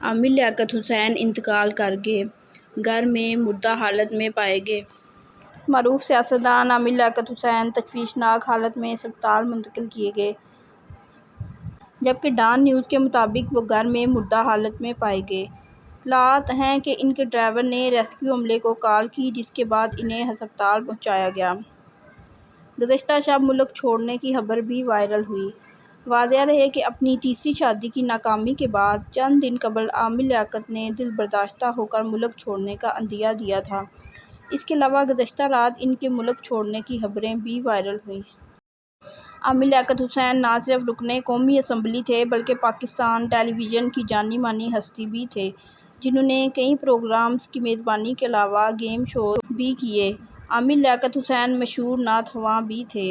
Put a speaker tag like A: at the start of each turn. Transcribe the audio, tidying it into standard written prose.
A: عامر لیاقت حسین انتقال کر گئے، گھر میں مردہ حالت میں پائے گئے۔ معروف سیاستدان عامر لیاقت حسین تشویشناک حالت میں اسپتال منتقل کیے گئے، جبکہ ڈان نیوز کے مطابق وہ گھر میں مردہ حالت میں پائے گئے۔ اطلاعات ہیں کہ ان کے ڈرائیور نے ریسکیو عملے کو کال کی، جس کے بعد انہیں ہسپتال پہنچایا گیا۔ گزشتہ شب ملک چھوڑنے کی خبر بھی وائرل ہوئی۔ واضح رہے کہ اپنی تیسری شادی کی ناکامی کے بعد چند دن قبل عامر لیاقت نے دلبرداشتہ ہو کر ملک چھوڑنے کا عندیہ دیا تھا۔ اس کے علاوہ گزشتہ رات ان کے ملک چھوڑنے کی خبریں بھی وائرل ہوئیں۔ عامر لیاقت حسین نہ صرف رکن قومی اسمبلی تھے بلکہ پاکستان ٹیلی ویژن کی جانی مانی ہستی بھی تھے، جنہوں نے کئی پروگرامز کی میزبانی کے علاوہ گیم شوز بھی کیے۔ عامر لیاقت حسین مشہور نعت خواں بھی تھے۔